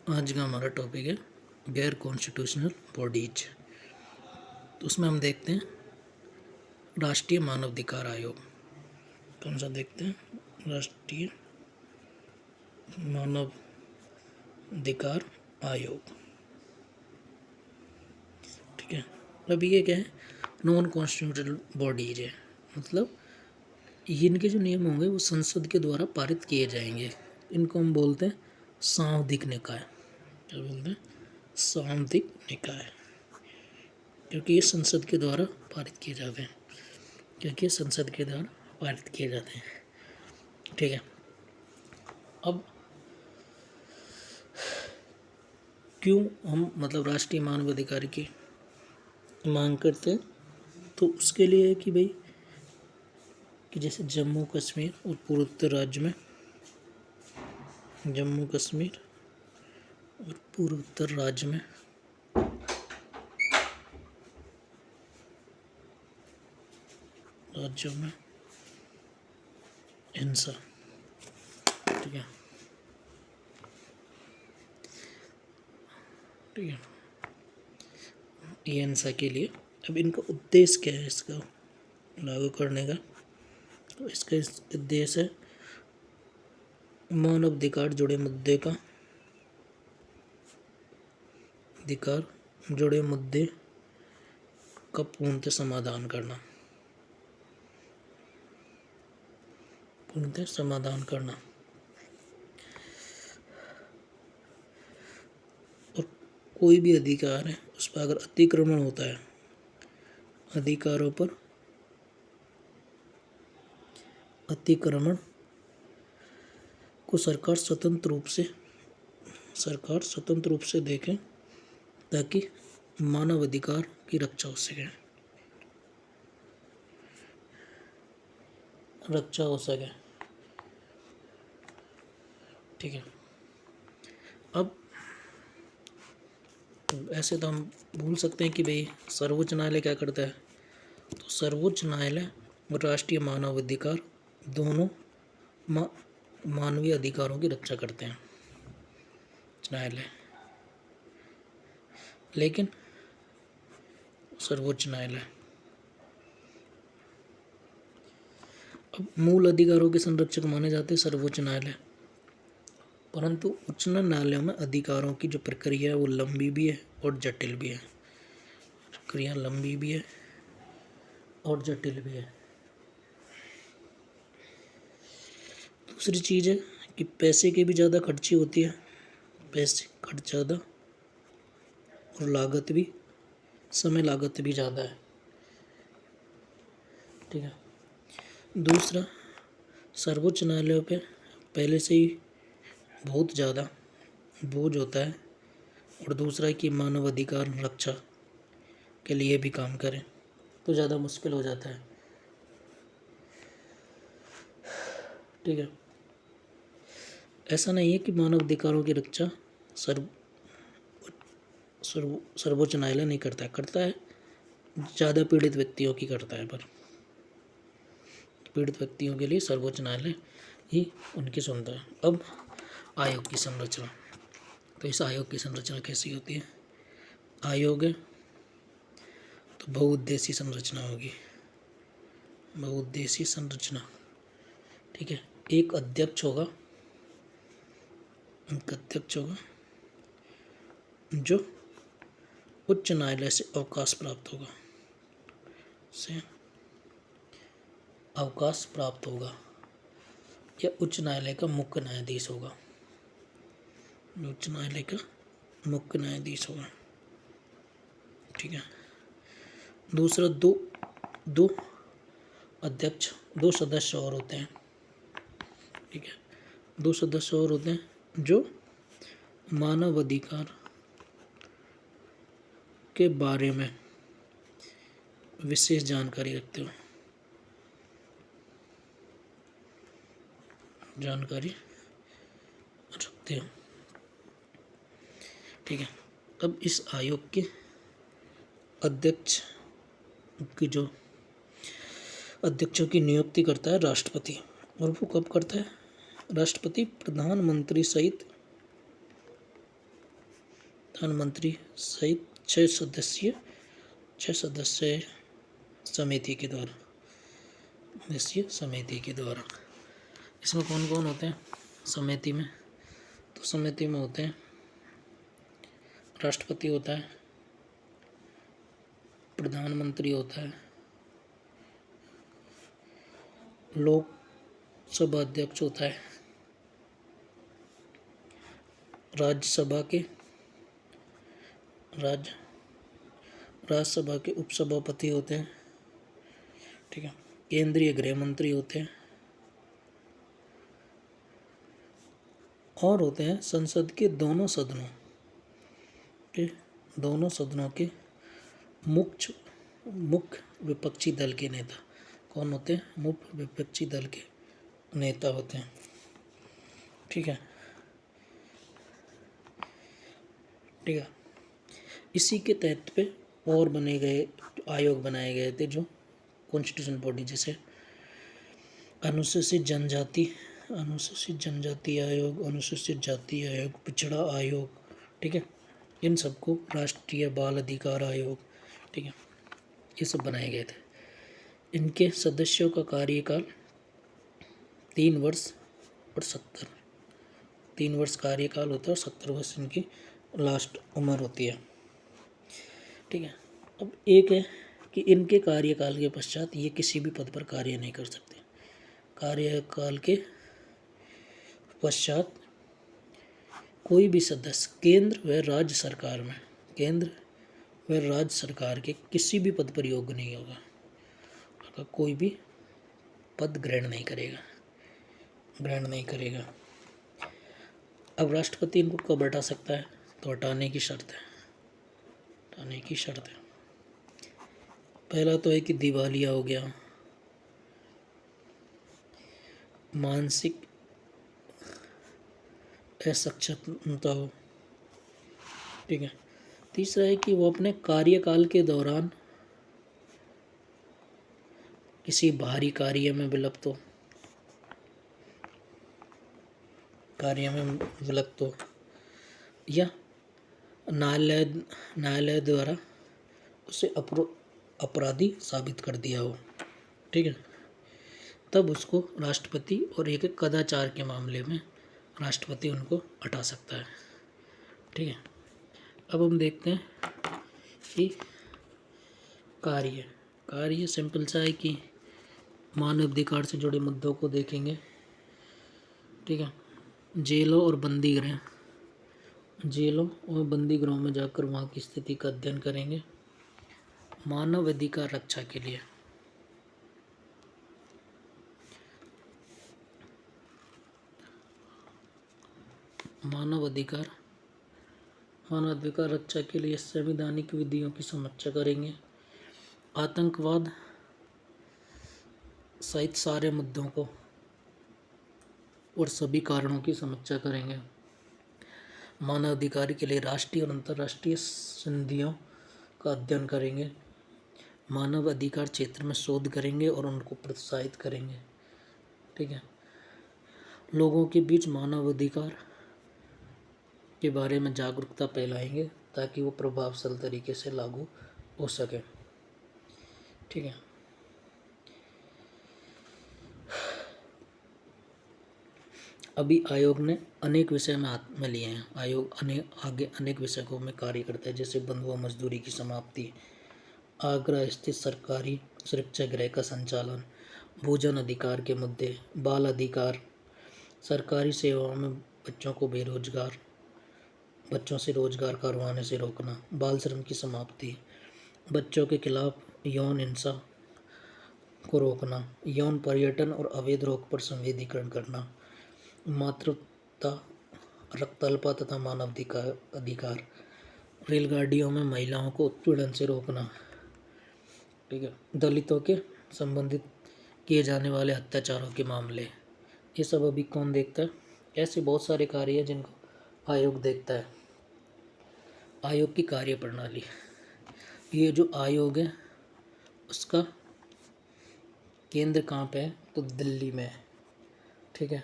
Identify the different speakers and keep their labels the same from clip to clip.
Speaker 1: आज का हमारा टॉपिक है गैर कॉन्स्टिट्यूशनल बॉडीज। तो उसमें हम देखते हैं राष्ट्रीय मानवाधिकार आयोग। कौन सा देखते हैं? राष्ट्रीय मानवाधिकार आयोग। ठीक है। अब ये क्या है? नॉन कॉन्स्टिट्यूशनल बॉडीज है, मतलब इनके जो नियम होंगे वो संसद के द्वारा पारित किए जाएंगे। इनको हम बोलते हैं सांविधिक निकाय। क्या बोलते हैं? सांविधिक निकाय, क्योंकि ये संसद के द्वारा पारित किए जाते हैं। ठीक है। अब क्यों हम मतलब राष्ट्रीय मानवाधिकार की मांग करते हैं? तो उसके लिए है कि भाई कि जैसे जम्मू कश्मीर और पूर्वोत्तर राज्य में राज्यों में हिंसा। ठीक है। ये हिंसा के लिए अब इनका उद्देश्य क्या है इसका लागू करने का? तो इसका उद्देश्य है मानवाधिकार जुड़े मुद्दे का पूर्णतः समाधान करना। और कोई भी अधिकार है उस पर अगर अतिक्रमण होता है, अधिकारों पर अतिक्रमण को सरकार स्वतंत्र रूप से देखे ताकि मानवाधिकार की रक्षा हो सके। ठीक है। अब ऐसे तो हम भूल सकते हैं कि भाई सर्वोच्च न्यायालय क्या करता है। तो सर्वोच्च न्यायालय और राष्ट्रीय मानवाधिकार दोनों मानवीय अधिकारों की रक्षा करते हैं न्यायालय। लेकिन सर्वोच्च न्यायालय अब मूल अधिकारों के संरक्षक माने जाते हैं सर्वोच्च न्यायालय, परंतु उच्च न्यायालयों में अधिकारों की जो प्रक्रिया है वो लंबी भी है और जटिल भी है। दूसरी चीज़ है कि पैसे की भी ज़्यादा खर्ची होती है, खर्च ज़्यादा और समय लागत भी ज़्यादा है। ठीक है। दूसरा, सर्वोच्च न्यायालयों पे पहले से ही बहुत ज़्यादा बोझ होता है, और दूसरा है कि मानव अधिकार रक्षा के लिए भी काम करें तो ज़्यादा मुश्किल हो जाता है। ठीक है। ऐसा नहीं है कि मानव अधिकारों की रक्षा सर्वोच्च न्यायालय नहीं करता है, ज़्यादा पीड़ित व्यक्तियों की करता है, पर पीड़ित व्यक्तियों के लिए सर्वोच्च न्यायालय ही उनकी सुनता है। अब आयोग की संरचना, तो इस आयोग की संरचना कैसी होती है? आयोग है तो बहुउद्देशीय संरचना। ठीक है। एक अध्यक्ष होगा जो उच्च न्यायालय से अवकाश प्राप्त होगा या उच्च न्यायालय का मुख्य न्यायाधीश होगा। ठीक है। दूसरा, दो सदस्य और होते हैं। ठीक है। 2 सदस्य और होते हैं जो मानव अधिकार के बारे में विशेष जानकारी रखते हो। ठीक है। अब इस आयोग के अध्यक्षों की नियुक्ति करता है राष्ट्रपति, और वो कब करता है? राष्ट्रपति प्रधानमंत्री सहित प्रधानमंत्री सहित 6 सदस्य समिति के द्वारा, इसमें कौन कौन होते हैं समिति में? तो समिति में होते हैं राष्ट्रपति होता है, प्रधानमंत्री होता है, लोकसभा अध्यक्ष होता है, राज्यसभा के उपसभापति होते हैं, ठीक है, केंद्रीय गृह मंत्री होते हैं, और होते हैं संसद के दोनों सदनों के मुख्य विपक्षी दल के नेता। कौन होते हैं? मुख्य विपक्षी दल के नेता होते हैं, ठीक है। इसी के तहत पे और आयोग बनाए गए थे जो कॉन्स्टिट्यूशन बॉडी, जैसे अनुसूचित जनजाति आयोग, अनुसूचित जाति आयोग, पिछड़ा आयोग, ठीक है, इन सबको राष्ट्रीय बाल अधिकार आयोग, ठीक है, ये सब बनाए गए थे। इनके सदस्यों का कार्यकाल 3 वर्ष और 3 वर्ष कार्यकाल होता है और 70 वर्ष इनकी लास्ट उम्र होती है, ठीक है। अब एक है कि इनके कार्यकाल के पश्चात ये किसी भी पद पर कार्य नहीं कर सकते। कार्यकाल के पश्चात कोई भी सदस्य केंद्र व राज्य सरकार के किसी भी पद पर योग्य नहीं होगा, अगर कोई भी पद ग्रहण नहीं करेगा। अब राष्ट्रपति इनको कब हटा सकता है? तो हटाने की शर्त है। पहला तो है कि दिवालिया हो गया, मानसिक असक्षमता हो, ठीक है। तीसरा है कि वो अपने कार्यकाल के दौरान किसी बाहरी कार्य में विलुप्त हो या न्यायालय द्वारा उसे अपराधी साबित कर दिया हो, ठीक है, तब उसको राष्ट्रपति, और एक कदाचार के मामले में राष्ट्रपति उनको हटा सकता है, ठीक है। अब हम देखते हैं कि कार्य सिंपल सा है कि मानव अधिकार से जुड़े मुद्दों को देखेंगे, ठीक है। जेलों और बंदी गृहों में जाकर वहाँ की स्थिति का अध्ययन करेंगे। मानव अधिकार रक्षा के लिए संवैधानिक विधियों की समीक्षा करेंगे। आतंकवाद सहित सारे मुद्दों को और सभी कारणों की समीक्षा करेंगे। मानव अधिकार के लिए राष्ट्रीय और अंतर्राष्ट्रीय संधियों का अध्ययन करेंगे। मानव अधिकार क्षेत्र में शोध करेंगे और उनको प्रोत्साहित करेंगे, ठीक है। लोगों के बीच मानव अधिकार के बारे में जागरूकता फैलाएंगे ताकि वो प्रभावशाली तरीके से लागू हो सके, ठीक है। अभी आयोग ने अनेक विषय में हाथ में लिए हैं। आयोग अनेक विषयों में कार्य करता है, जैसे बंधुआ मजदूरी की समाप्ति, आगरा स्थित सरकारी सुरक्षा गृह का संचालन, भोजन अधिकार के मुद्दे, बाल अधिकार, सरकारी सेवाओं में बच्चों से रोजगार करवाने से रोकना, बाल श्रम की समाप्ति, बच्चों के खिलाफ यौन हिंसा को रोकना, यौन पर्यटन और अवैध रोक पर संवेदीकरण करना, मातृत्व, रक्तअल्पता तथा मानव अधिकार, रेलगाड़ियों में महिलाओं को उत्पीड़न से रोकना, ठीक है, दलितों के संबंधित किए जाने वाले अत्याचारों के मामले, ये सब अभी कौन देखता है? ऐसे बहुत सारे कार्य हैं जिनको आयोग देखता है। आयोग की कार्य प्रणाली, ये जो आयोग है उसका केंद्र कहाँ पे है? तो दिल्ली में है, ठीक है,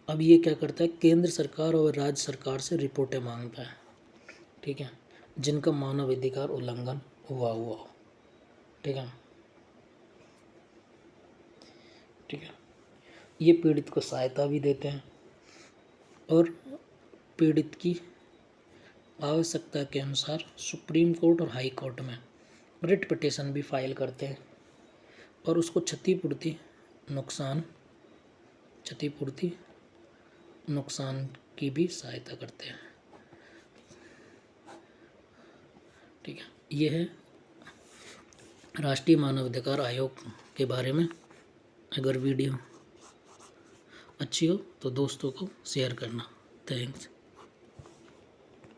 Speaker 1: अब ये क्या करता है, केंद्र सरकार और राज्य सरकार से रिपोर्टें मांगता है, ठीक है, जिनका मानव अधिकार उल्लंघन हुआ हो, ठीक है, ठीक है। ये पीड़ित को सहायता भी देते हैं और पीड़ित की आवश्यकता के अनुसार सुप्रीम कोर्ट और हाई कोर्ट में रिट पिटीशन भी फाइल करते हैं और उसको क्षतिपूर्ति नुकसान की भी सहायता करते हैं, ठीक है। ये है राष्ट्रीय मानवाधिकार आयोग के बारे में। अगर वीडियो अच्छी हो तो दोस्तों को शेयर करना। थैंक्स।